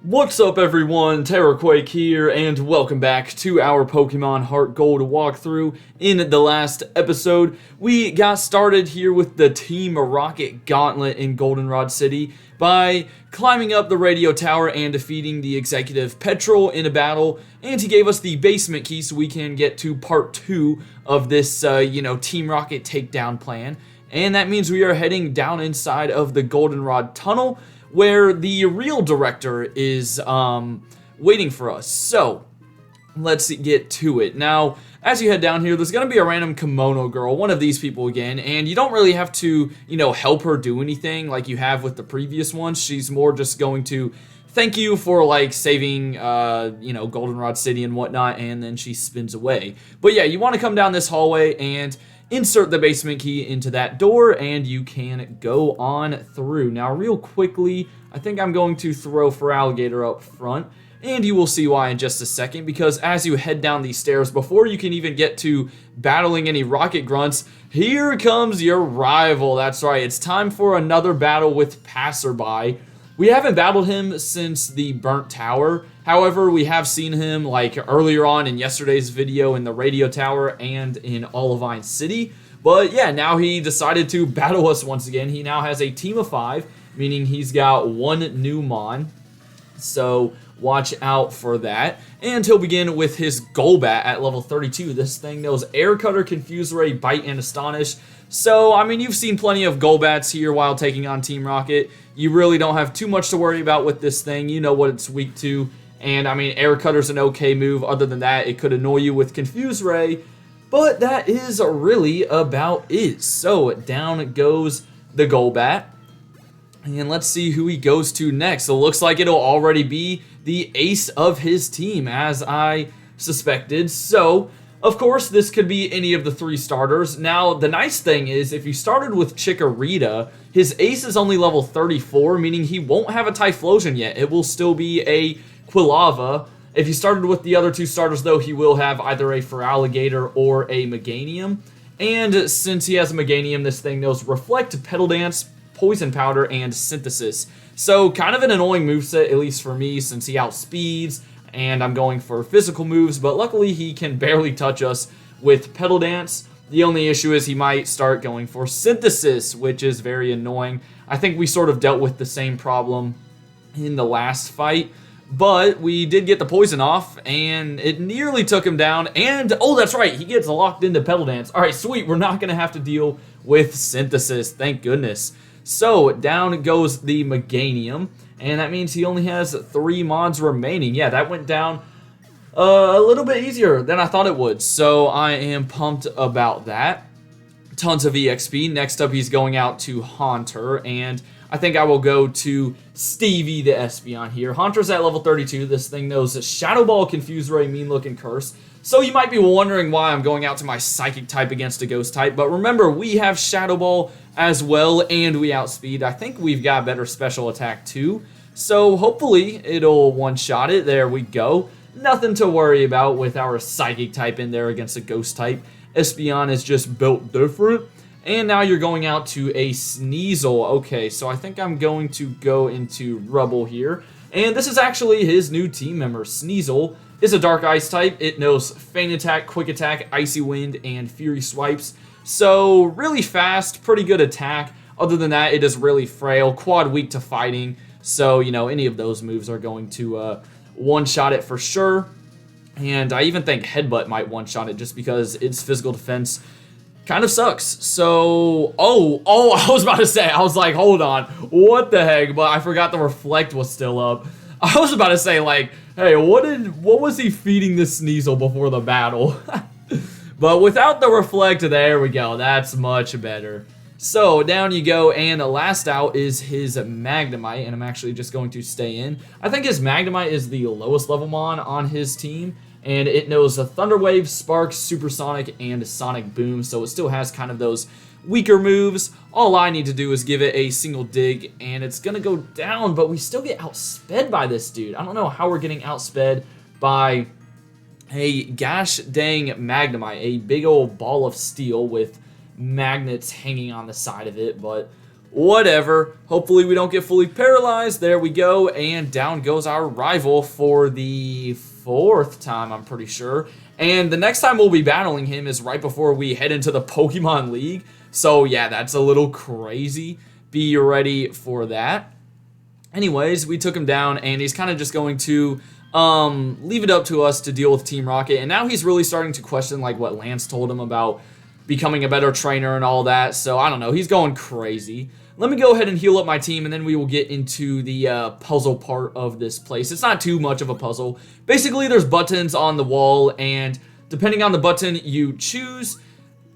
What's up everyone, Terraquake here, and welcome back to our Pokemon HeartGold walkthrough. In the last episode, we got started here with the Team Rocket Gauntlet in Goldenrod City by climbing up the radio tower and defeating the Executive Petrol in a battle, and he gave us the basement key so we can get to part 2 of this, Team Rocket takedown plan. And that means we are heading down inside of the Goldenrod Tunnel, where the real director is waiting for us. So let's get to it. Now, as you head down here, there's going to be a random kimono girl, one of these people again, and you don't really have to, help her do anything like you have with the previous ones. She's more just going to thank you for, saving, Goldenrod City and whatnot, and then she spins away. But yeah, you want to come down this hallway and insert the basement key into that door, and you can go on through. Now, real quickly, I think I'm going to throw Feraligatr up front, and you will see why in just a second, because as you head down these stairs, before you can even get to battling any rocket grunts, here comes your rival. That's right, it's time for another battle with Passerby. We haven't battled him since the Burnt Tower. However, we have seen him earlier on in yesterday's video in the Radio Tower and in Olivine City. But yeah, now he decided to battle us once again. He now has a team of 5, meaning he's got 1 new Mon. So watch out for that. And he'll begin with his Golbat at level 32. This thing knows Air Cutter, Confuse Ray, Bite, and Astonish. So, I mean, you've seen plenty of Golbats here while taking on Team Rocket. You really don't have too much to worry about with this thing. You know what it's weak to. And, I mean, Air Cutter's an okay move. Other than that, it could annoy you with Confuse Ray. But that is really about it. So, down goes the Golbat. And let's see who he goes to next. It looks like it'll already be the ace of his team, as I suspected. So, of course, this could be any of the 3 starters. Now, the nice thing is, if you started with Chikorita, his ace is only level 34, meaning he won't have a Typhlosion yet. It will still be a Quilava. If you started with the other 2 starters, though, he will have either a Feraligatr or a Meganium. And since he has a Meganium, this thing knows Reflect, Petal Dance, Poison Powder, and Synthesis. So, kind of an annoying moveset, at least for me, since he outspeeds, and I'm going for physical moves, but luckily he can barely touch us with Petal Dance. The only issue is he might start going for Synthesis, which is very annoying. I think we sort of dealt with the same problem in the last fight, but we did get the poison off, and it nearly took him down, and, oh, that's right, he gets locked into Petal Dance. All right, sweet, we're not going to have to deal with Synthesis, thank goodness. So, down goes the Meganium, and that means he only has 3 mods remaining. Yeah, that went down a little bit easier than I thought it would, so I am pumped about that. Tons of EXP. Next up, he's going out to Haunter, and I think I will go to Stevie the Espeon here. Haunter's at level 32. This thing knows Shadow Ball, Confuse Ray, Mean Look, and Curse. So you might be wondering why I'm going out to my Psychic type against a Ghost type, but remember, we have Shadow Ball as well, and we outspeed. I think we've got better special attack too, so hopefully it'll one-shot it. There we go. Nothing to worry about with our Psychic type in there against a Ghost type. Espeon is just built different. And now you're going out to a Sneasel. Okay, so I think I'm going to go into Rubble here. And this is actually his new team member. Sneasel is a Dark Ice type. It knows Feint Attack, Quick Attack, Icy Wind, and Fury Swipes. So, really fast, pretty good attack. Other than that, it is really frail, quad weak to fighting. So, any of those moves are going to one-shot it for sure. And I even think Headbutt might one-shot it just because its physical defense kind of sucks. So, oh, I was about to say, I was like, hold on, what the heck? But I forgot the Reflect was still up. I was about to say, hey, what was he feeding this Sneasel before the battle? But without the Reflect, there we go. That's much better. So, down you go, and last out is his Magnemite, and I'm actually just going to stay in. I think his Magnemite is the lowest level mon on his team, and it knows a Thunder Wave, Spark, Supersonic, and Sonic Boom, so it still has kind of those weaker moves. All I need to do is give it a single dig, and it's going to go down, but we still get outsped by this dude. I don't know how we're getting outsped by a gosh dang Magnemite, a big old ball of steel with magnets hanging on the side of it, but whatever. Hopefully we don't get fully paralyzed. There we go, and down goes our rival for the 4th time, I'm pretty sure. And the next time we'll be battling him is right before we head into the Pokemon League. So yeah, that's a little crazy. Be ready for that. Anyways, we took him down, and he's kind of just going to leave it up to us to deal with Team Rocket. And now he's really starting to question like what Lance told him about becoming a better trainer and all that. So I don't know, he's going crazy. Let me go ahead and heal up my team, and then we will get into the puzzle part of this place. It's not too much of a puzzle. Basically, there's buttons on the wall, and depending on the button you choose,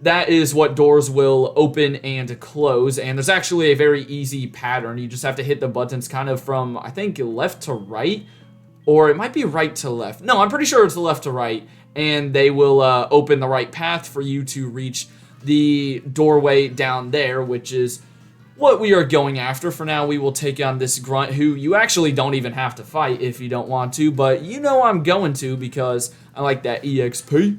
that is what doors will open and close. And there's actually a very easy pattern. You just have to hit the buttons kind of from, I think, left to right, or it might be right to left. No, I'm pretty sure it's left to right, and they will open the right path for you to reach the doorway down there, which is what we are going after. For now, we will take on this grunt who you actually don't even have to fight if you don't want to, but you know I'm going to because I like that EXP.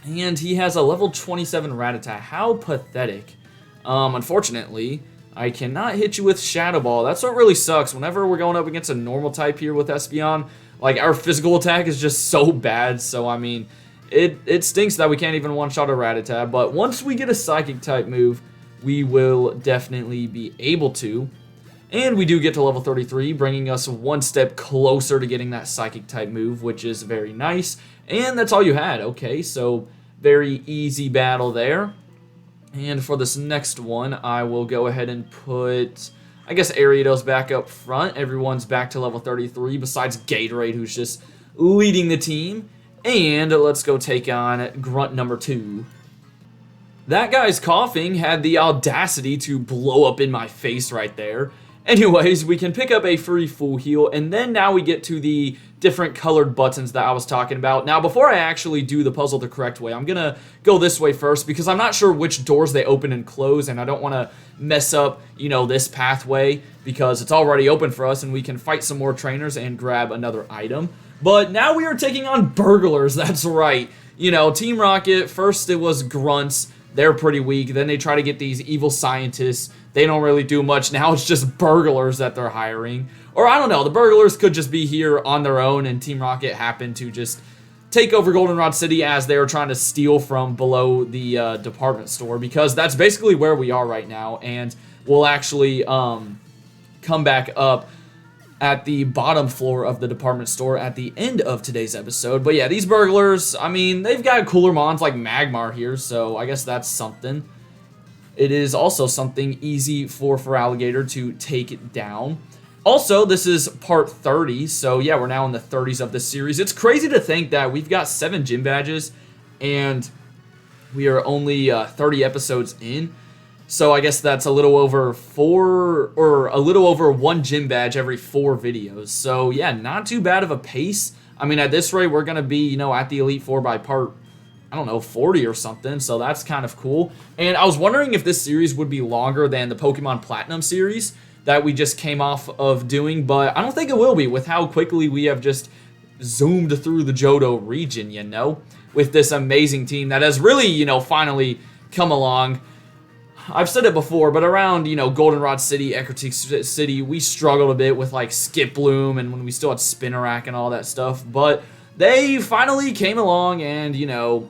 And he has a level 27 Rattata. How pathetic. Unfortunately, I cannot hit you with Shadow Ball. That's what really sucks. Whenever we're going up against a normal type here with Espeon, like, our physical attack is just so bad. So, I mean, it stinks that we can't even one-shot a Rattata. But once we get a Psychic type move, we will definitely be able to. And we do get to level 33, bringing us one step closer to getting that Psychic type move, which is very nice. And that's all you had. Okay, so very easy battle there. And for this next one, I will go ahead and put, I guess, Ariados back up front. Everyone's back to level 33, besides Gatorade, who's just leading the team. And let's go take on Grunt number 2. That guy's coughing had the audacity to blow up in my face right there. Anyways, we can pick up a free full heal, and then now we get to the different colored buttons that I was talking about. Now, before I actually do the puzzle the correct way, I'm gonna go this way first because I'm not sure which doors they open and close, and I don't want to mess up, you know, this pathway because it's already open for us, and we can fight some more trainers and grab another item. But now we are taking on burglars, that's right. You know, Team Rocket, first it was grunts. They're pretty weak. Then they try to get these evil scientists. They don't really do much. Now it's just burglars that they're hiring. Or I don't know, the burglars could just be here on their own and Team Rocket happened to just take over Goldenrod City as they were trying to steal from below the department store, because that's basically where we are right now. And we'll actually come back up at the bottom floor of the department store at the end of today's episode. But yeah, these burglars, I mean, they've got cooler mons like Magmar here, so I guess that's something. It is also something easy for Alligator to take it down. Also, this is part 30, so yeah, we're now in the 30s of this series. It's crazy to think that we've got 7 gym badges, and we are only 30 episodes in. So I guess that's a little over 1 gym badge every 4 videos. So yeah, not too bad of a pace. I mean, at this rate, we're going to be, you know, at the Elite Four by part, I don't know, 40 or something. So that's kind of cool. And I was wondering if this series would be longer than the Pokemon Platinum series that we just came off of doing. But I don't think it will be with how quickly we have just zoomed through the Johto region, you know, with this amazing team that has really, you know, finally come along. I've said it before, but around, you know, Goldenrod City, Ecruteak City, we struggled a bit with, like, Skiploom and when we still had Spinarak and all that stuff. But they finally came along and, you know,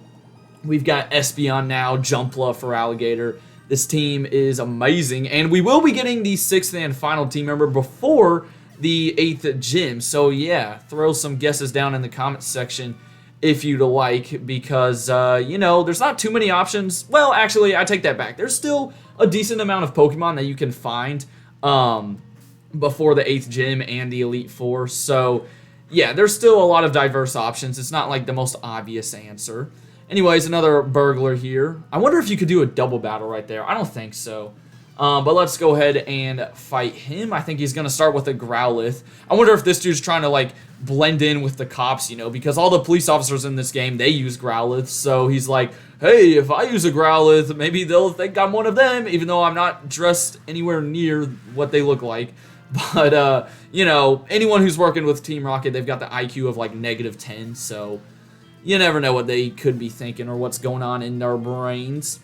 we've got Espeon now, Jumpla for Alligator. This team is amazing. And we will be getting the 6th and final team member before the 8th gym. So, yeah, throw some guesses down in the comments section if you'd like, because, you know, there's not too many options. Well, actually, I take that back. There's still a decent amount of Pokemon that you can find before the 8th gym and the Elite Four. So, yeah, there's still a lot of diverse options. It's not like the most obvious answer. Anyways, another burglar here. I wonder if you could do a double battle right there. I don't think so. But let's go ahead and fight him. I think he's going to start with a Growlithe. I wonder if this dude's trying to, like, blend in with the cops, you know, because all the police officers in this game, they use Growlithe. So he's like, hey, if I use a Growlithe, maybe they'll think I'm one of them, even though I'm not dressed anywhere near what they look like. But, you know, anyone who's working with Team Rocket, they've got the IQ of, like, -10, so you never know what they could be thinking or what's going on in their brains.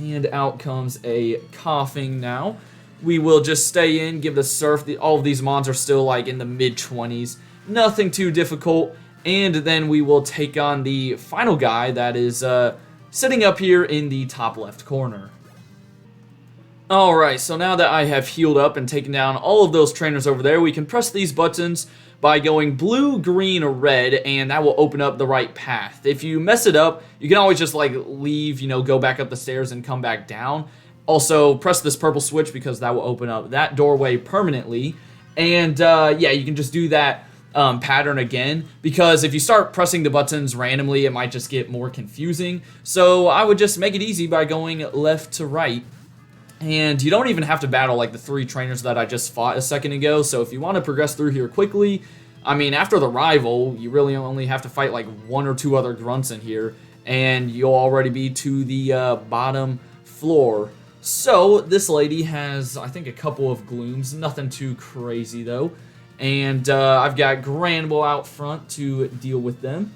And out comes a coughing now. we will just stay in, give it a surf. All of these mons are still like in the mid-20s. Nothing too difficult. And then we will take on the final guy that is sitting up here in the top left corner. Alright, so now that I have healed up and taken down all of those trainers over there, we can press these buttons by going blue, green, or red, and that will open up the right path. If you mess it up, you can always just like leave, go back up the stairs and come back down. Also, press this purple switch because that will open up that doorway permanently. And yeah, you can just do that pattern again, because if you start pressing the buttons randomly, it might just get more confusing. So I would just make it easy by going left to right. And you don't even have to battle like the 3 trainers that I just fought a second ago. So if you want to progress through here quickly, I mean, after the rival, you really only have to fight like 1 or 2 other grunts in here, and you'll already be to the bottom floor. So this lady has, I think, a couple of glooms, nothing too crazy though. And I've got Granbull out front to deal with them.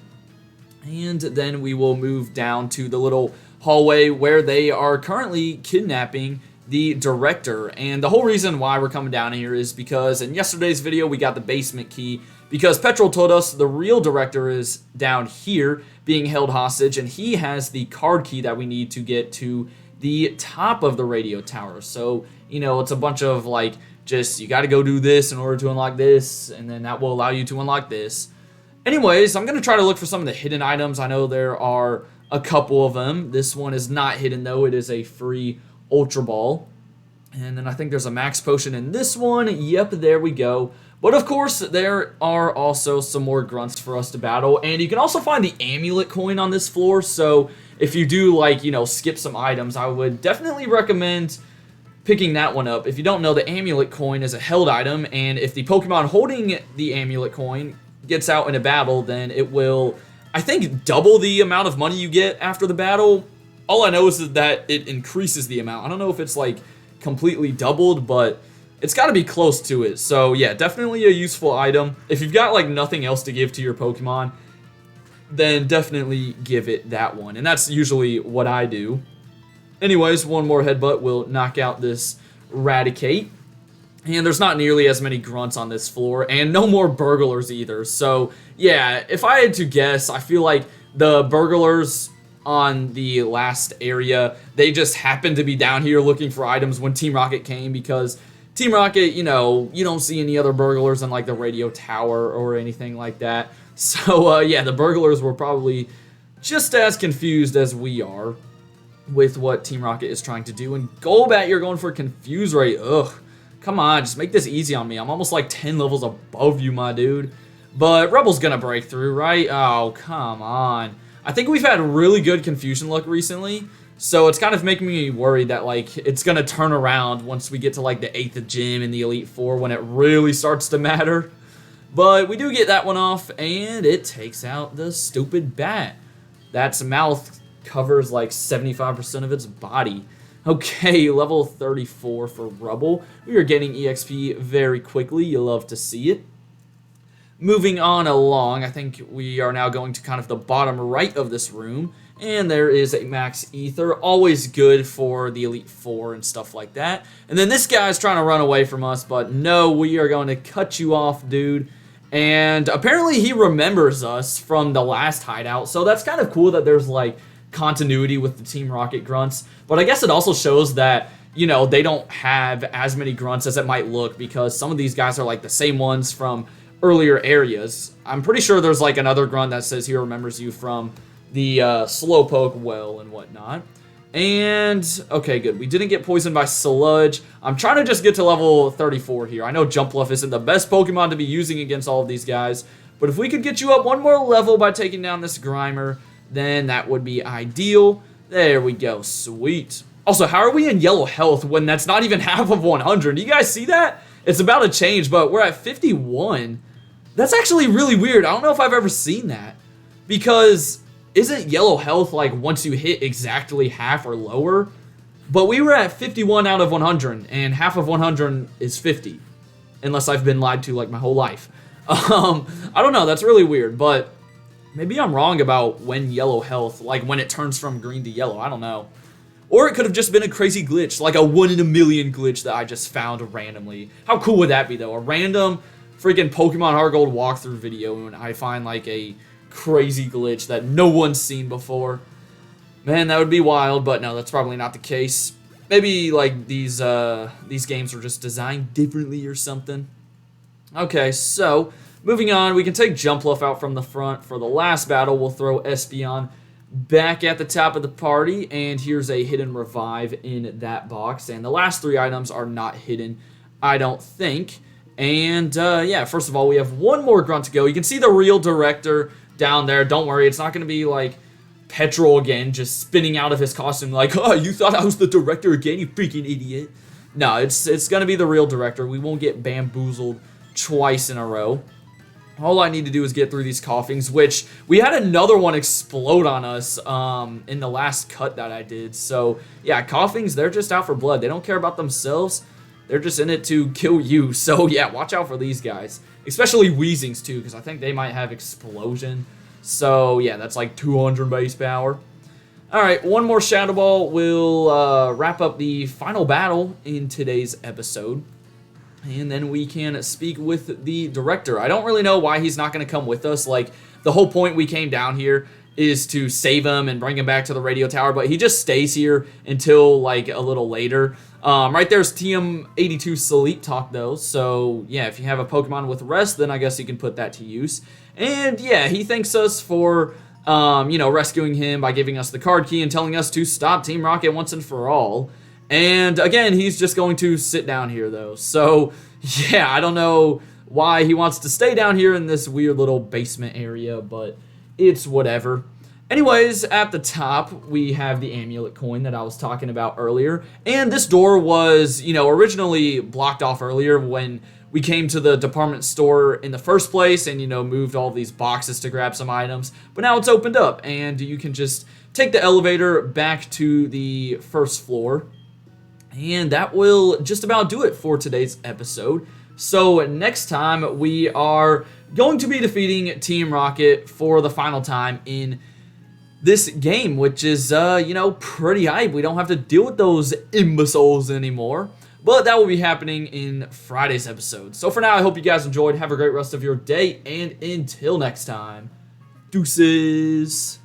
And then we will move down to the little hallway where they are currently kidnapping the director. And the whole reason why we're coming down here is because in yesterday's video we got the basement key, because Petrol told us the real director is down here being held hostage, and he has the card key that we need to get to the top of the radio tower. So, it's a bunch of like, just you got to go do this in order to unlock this, and then that will allow you to unlock this. Anyways, I'm going to try to look for some of the hidden items. I know there are a couple of them. This one is not hidden though. It is a free Ultra Ball. And then I think there's a max potion in this one. Yep, there we go. But of course, there are also some more grunts for us to battle. And you can also find the amulet coin on this floor. So if you do like, skip some items, I would definitely recommend picking that one up. If you don't know, the amulet coin is a held item. And if the Pokemon holding the amulet coin gets out in a battle, then it will, I think, double the amount of money you get after the battle. All I know is that it increases the amount. I don't know if it's like completely doubled, but it's got to be close to it. So yeah, definitely a useful item. If you've got like nothing else to give to your Pokemon, then definitely give it that one. And that's usually what I do. Anyways, one more headbutt will knock out this Raticate. And there's not nearly as many grunts on this floor, and no more burglars either. So yeah, if I had to guess, I feel like the burglars on the last area, they just happened to be down here looking for items when Team Rocket came, because Team Rocket, you don't see any other burglars in like the radio tower or anything like that. So yeah, the burglars were probably just as confused as we are with what Team Rocket is trying to do. And Golbat, you're going for Confuse Ray. Ugh. Come on, just make this easy on me. I'm almost like 10 levels above you, my dude. But Rebel's gonna break through, right? Oh, come on. I think we've had really good confusion luck recently, so it's kind of making me worried that like it's gonna turn around once we get to like the 8th gym in the Elite Four when it really starts to matter. But we do get that one off, and it takes out the stupid bat. That's mouth covers like 75% of its body. Okay, level 34 for Rubble. We are getting EXP very quickly. You love to see it. Moving on along, I think we are now going to kind of the bottom right of this room. And there is a Max Ether. Always good for the Elite Four and stuff like that. And then this guy's trying to run away from us, but no, we are going to cut you off, dude. And apparently he remembers us from the last hideout. So that's kind of cool that there's like continuity with the Team Rocket grunts, but I guess it also shows that they don't have as many grunts as it might look, because some of these guys are like the same ones from earlier areas. I'm pretty sure there's like another grunt that says he remembers you from the Slowpoke well and whatnot. And okay, good, we didn't get poisoned by Sludge. I'm trying to just get to level 34 here. I know Jumpluff isn't the best Pokemon to be using against all of these guys, but if we could get you up one more level by taking down this Grimer, then that would be ideal. There we go. Sweet. Also, how are we in yellow health when that's not even half of 100? Do you guys see that? It's about to change, but we're at 51. That's actually really weird. I don't know if I've ever seen that, because isn't yellow health like once you hit exactly half or lower? But we were at 51 out of 100, and half of 100 is 50, unless I've been lied to like my whole life. I don't know. That's really weird, but maybe I'm wrong about when yellow health, like when it turns from green to yellow. I don't know. Or it could have just been a crazy glitch, like a 1 in a million glitch that I just found randomly. How cool would that be, though? A random freaking Pokemon HeartGold walkthrough video when I find like a crazy glitch that no one's seen before. Man, that would be wild, but no, that's probably not the case. Maybe like these games were just designed differently or something. Okay, so moving on, we can take Jumpluff out from the front. For the last battle, we'll throw Espeon back at the top of the party, and here's a hidden revive in that box. And the last 3 items are not hidden, I don't think. And yeah, first of all, we have one more grunt to go. You can see the real director down there. Don't worry, it's not going to be like Petrol again, just spinning out of his costume like, oh, you thought I was the director again, you freaking idiot. No, it's going to be the real director. We won't get bamboozled twice in a row. All I need to do is get through these coughings, which we had another one explode on us in the last cut that I did. So, yeah, coughings, they're just out for blood. They don't care about themselves. They're just in it to kill you. So, yeah, watch out for these guys. Especially Weezings, too, because I think they might have Explosion. So, yeah, that's like 200 base power. Alright, one more Shadow Ball will wrap up the final battle in today's episode. And then we can speak with the director. I don't really know why he's not going to come with us. Like, the whole point we came down here is to save him and bring him back to the radio tower, but he just stays here until, like, a little later. Right there's TM82 Sleep Talk, though, so, yeah, if you have a Pokemon with Rest, then I guess you can put that to use. And, yeah, he thanks us for, you know, rescuing him by giving us the card key and telling us to stop Team Rocket once and for all. And, again, he's just going to sit down here, though. So, yeah, I don't know why he wants to stay down here in this weird little basement area, but it's whatever. Anyways, at the top, we have the amulet coin that I was talking about earlier. And this door was, you know, originally blocked off earlier when we came to the department store in the first place and, you know, moved all these boxes to grab some items. But now it's opened up, and you can just take the elevator back to the first floor. And that will just about do it for today's episode. So next time, we are going to be defeating Team Rocket for the final time in this game, which is, you know, pretty hype. We don't have to deal with those imbeciles anymore. But that will be happening in Friday's episode. So for now, I hope you guys enjoyed. Have a great rest of your day. And until next time, deuces.